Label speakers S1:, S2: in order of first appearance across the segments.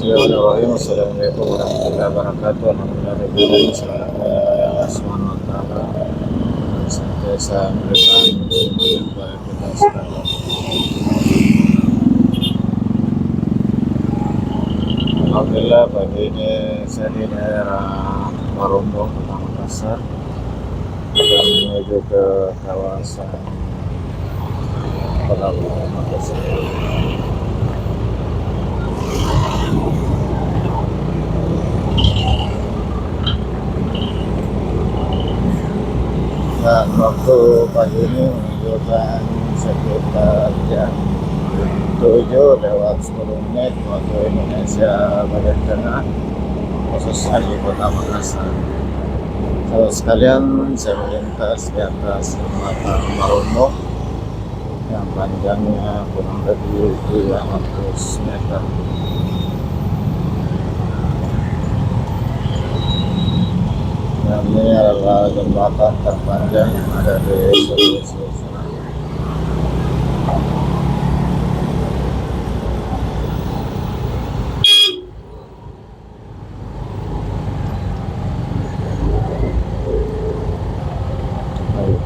S1: Bismillahirrahmanirrahim. Assalamualaikum warahmatullahi wabarakatuh. Alhamdulillah, selamat menyembah Allah Subhanahu wa Ta'ala dan senantiasa memberikan nikmat kepada kita sekalian. Alhamdulillah, pagi ini saya di daerah Marombo, Kota Makassar, dan menuju ke kawasan Pelabuhan Makassar. Dan waktu pagi ini menunjukkan sekitar jam 7:10 waktu Indonesia bagian tengah, khususnya di Kota Makassar. Kalau sekalian, saya melintas di atas jembatan Marombo yang panjangnya kurang lebih 300 meter. Dan ini adalah jembatan terpanjang yang ada di Sulawesi Selatan.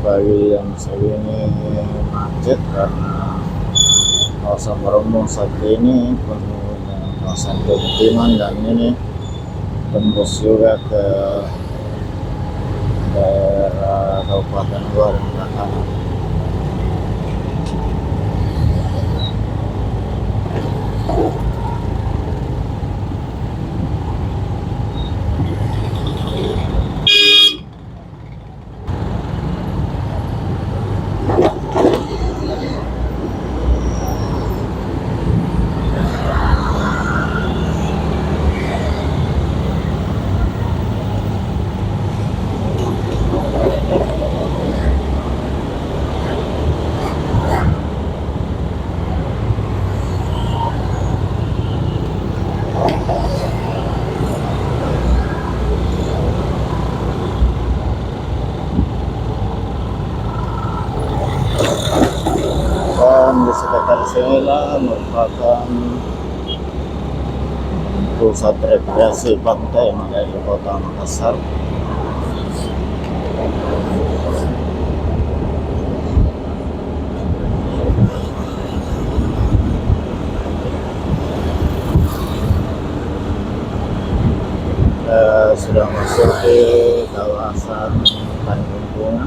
S1: Pagi yang segini macet karena kawasan Marombo saat ini penuh dengan kawasan pemukiman, dan ini tembus juga ke daerah Kabupaten Goa dan Belakangan. Di sekitar sinilah merupakan pusat rekreasi pantai yang ada di Kota Makassar. Sudah masuk di kawasan Tanjung Bunga.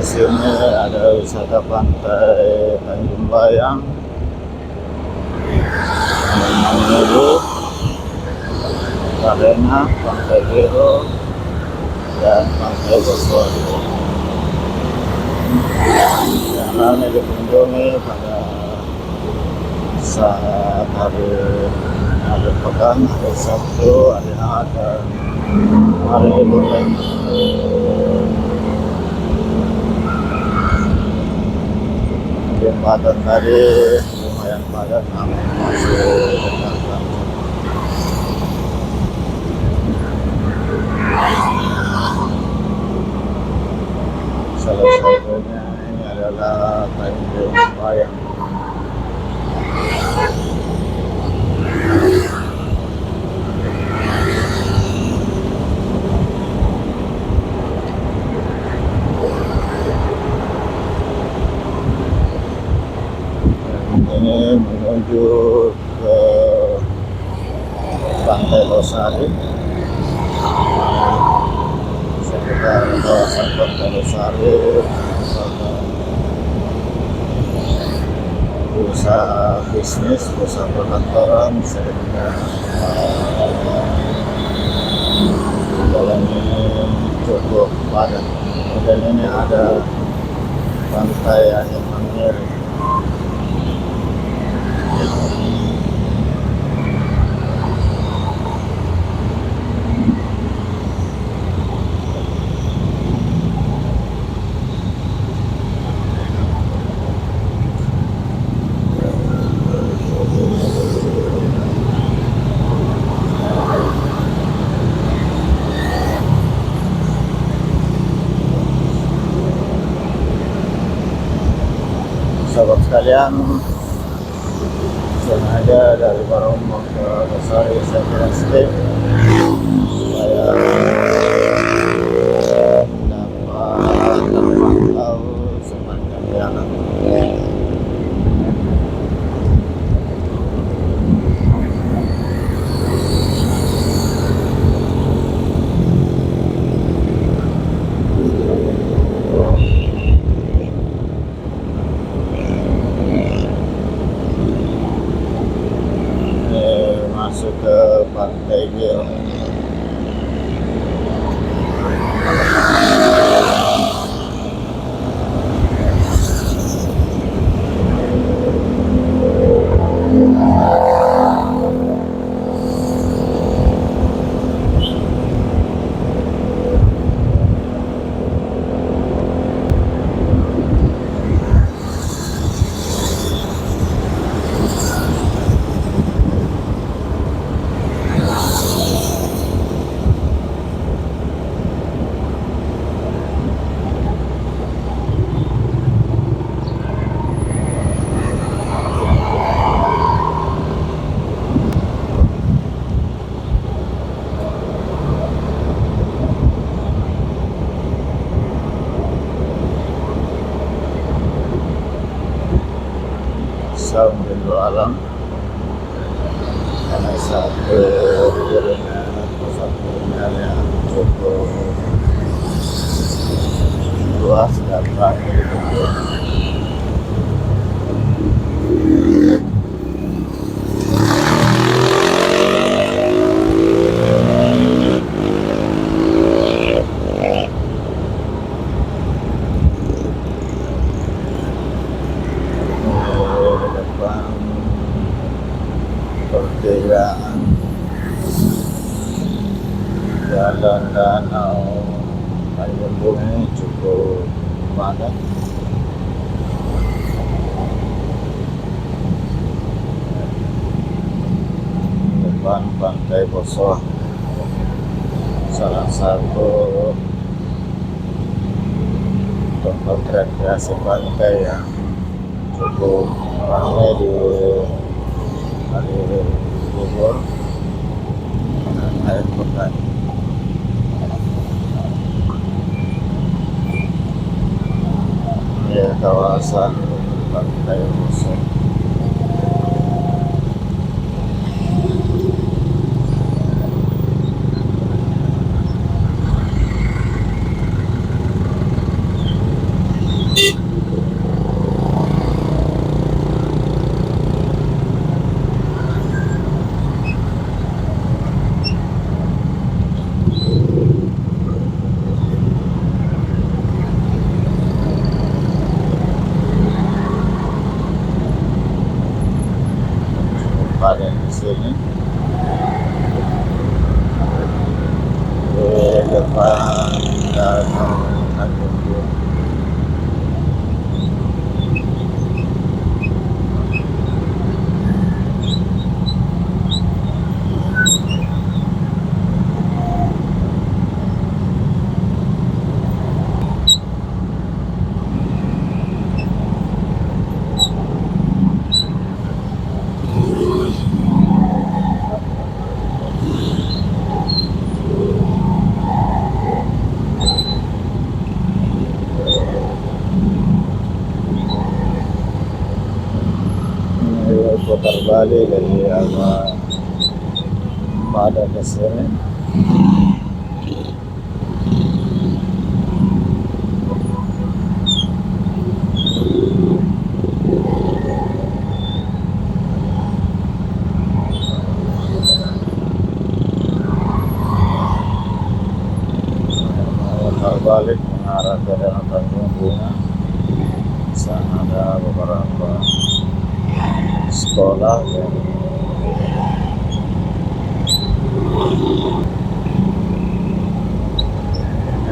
S1: Di sini ada wisata pantai Tanjung Bayang, Menuju, Arena, Pantai Biru, dan Pantai Boswari. Yang ramai dikunjungi pada saat hari pekan, hari Sabtu, hari Ahad, dan hari Libur. Jembatan tadi lumayan padat, namun masih dekat. Salah satunya ini adalah Tanjung Bayang. Ini menuju ke Pantai Losari. Sekitar kawasan Pantai Losari, usaha bisnis, usaha perkantoran, sehingga dan ini ada pantai Anyer Manyir. Sahabat sekalian, sengaja dari Barombong ke Losari saya kira skip supaya dapat tahu sepanjang jalan. Masuk ke Pantai Gil. Sambil alam karena satu jalan yang cukup luas dan ramai. Perkiraan jalan danau Kaliembung ini cukup padat. Depan Pantai Poso, salah satu tempat rekreasi pantai yang cukup ramai di hari libur dan akhir pekan. Ini kawasan Pantai Poso. Pada di sini di depan danau Kaliembung. Putar balik dari arah pada ke sini. berbalik mengarah ke Danau Tanjung Bunga. Di sana ada beberapa sekolah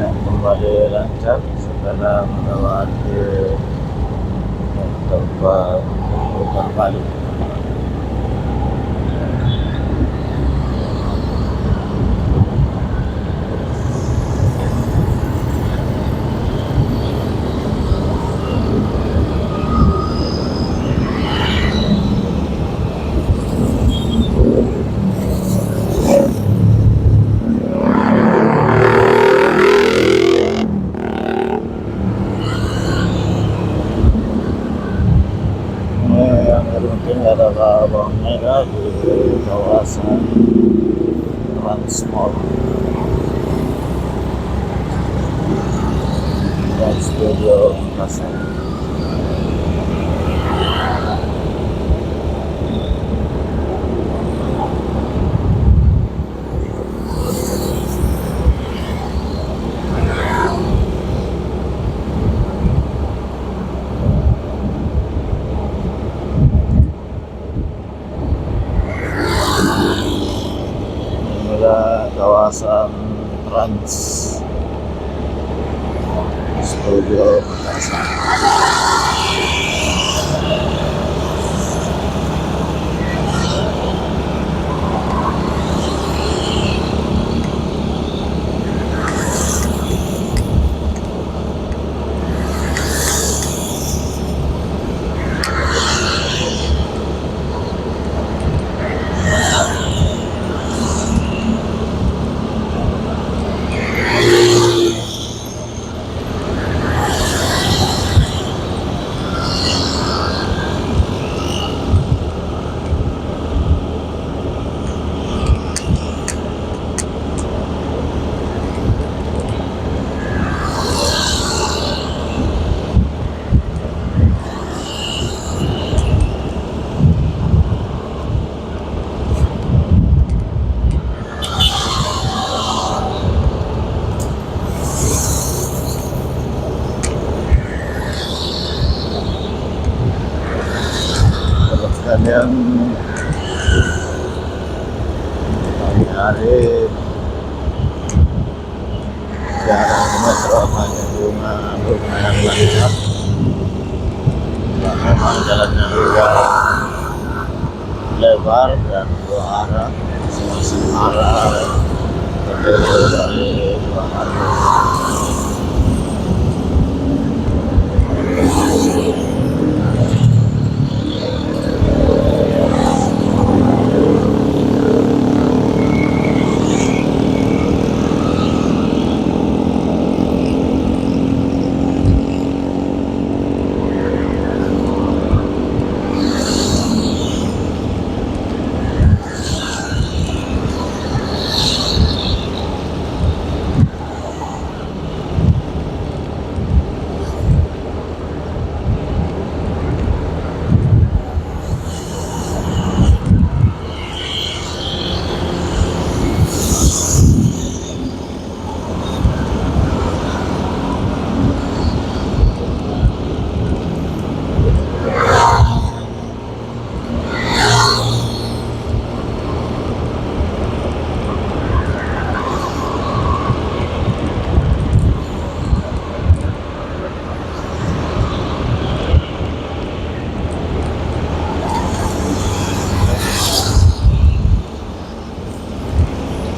S1: yang kembali lancar setelah melewati tempat putar balik. Yang terpenting adalah bawang merah di kawasan Transmart dan Studio Makassar. Inilah kawasan Trans Studio Makassar. Sekalian pagi hari jalan Metro Tanjung Bunga lumayan lancar. Memang jalannya juga lebar dan dua arah, masing-masing arah terdiri dari dua arah.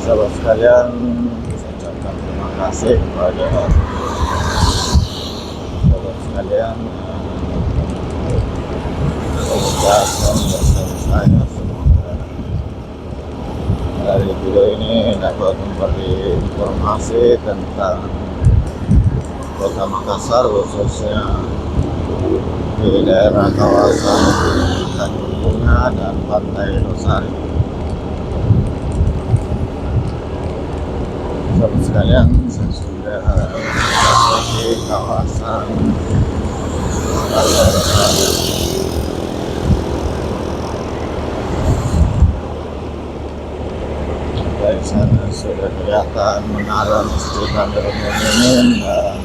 S1: Sahabat sekalian, saya ucapkan terima kasih kepada sahabat sekalian yang bersama saya. Semoga dari video ini dapat memberi informasi tentang Kota Makassar, khususnya di daerah kawasan Tanjung Bunga dan Pantai Losari. Sahabat sekalian, saya sudah di kawasan Pantai Losari. Dari sana sudah kelihatan menara Masjid Amirul Mukminin dan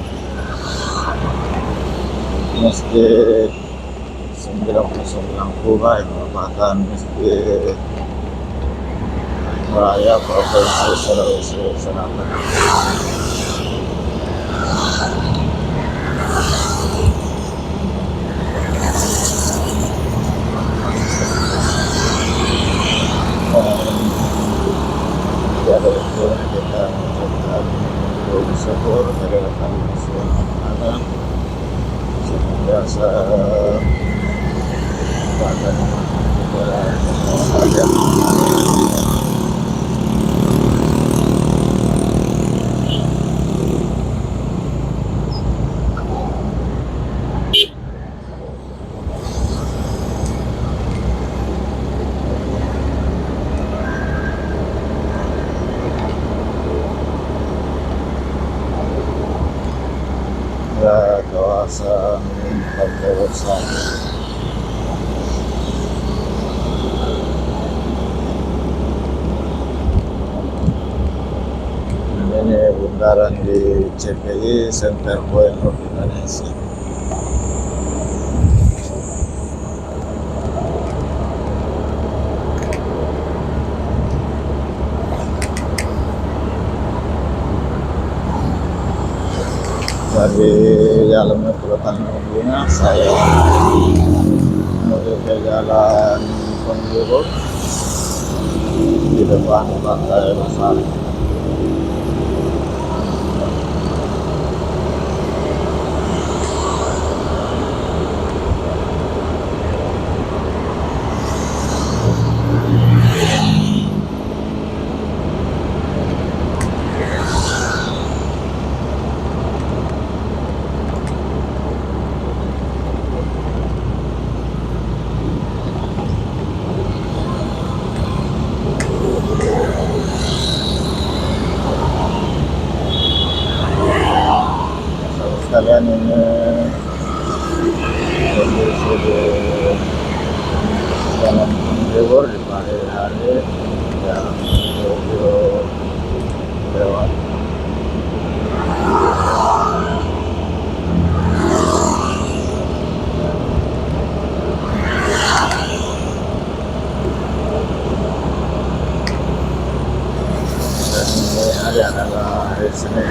S1: Masjid 99 Kubah yang merupakan Masjid Raya Provinsi Sulawesi Selatan. Ada itu kita mengucapkan bersyukur kepada Allah senantiasa pada kepada kawasan pantai bersama. Ini bundaran di CPI Center Point of Indonesia. Dari jalan Pertamina saya menuju ke jalan Penjuru di depan Pantai Losari. Kalian ini kondisi di jalan Penjuru di pagi hari yang menuju lewat dan ini hari adalah hari Senin.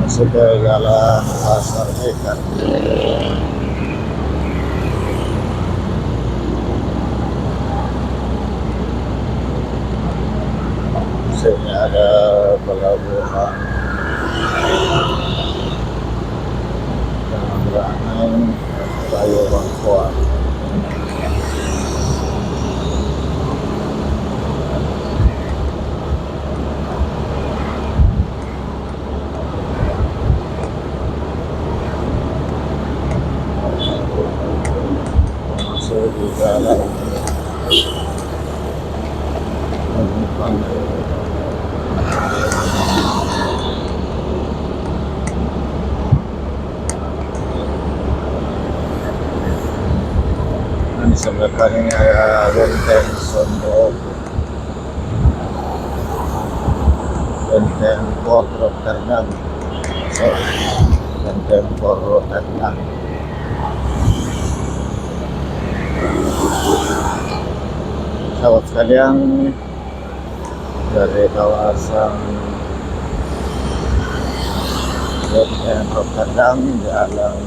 S1: Masuk ke jalan Pasar Ikan. Sini ada pelabuhan penyeberangan Bayu Bangkuan. Masuk di jalan di sebelah kanan ada Benteng Sondowo, Benteng Port Rotterdam, Benteng Port Rotterdam. sahabat sekalian dari kawasan Rotterdam jalan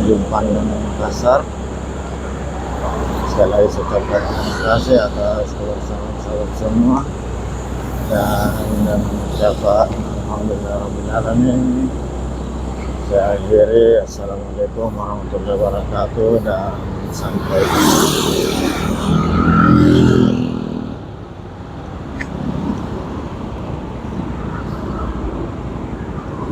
S1: Jumpandang Makassar. Sekali lagi saya ucapkan terima kasih atas kebersamaan semua dan dengan ucapan alhamdulillahirobbilalamin saya akhiri. Assalamualaikum warahmatullahi wabarakatuh dan sampai jumpa.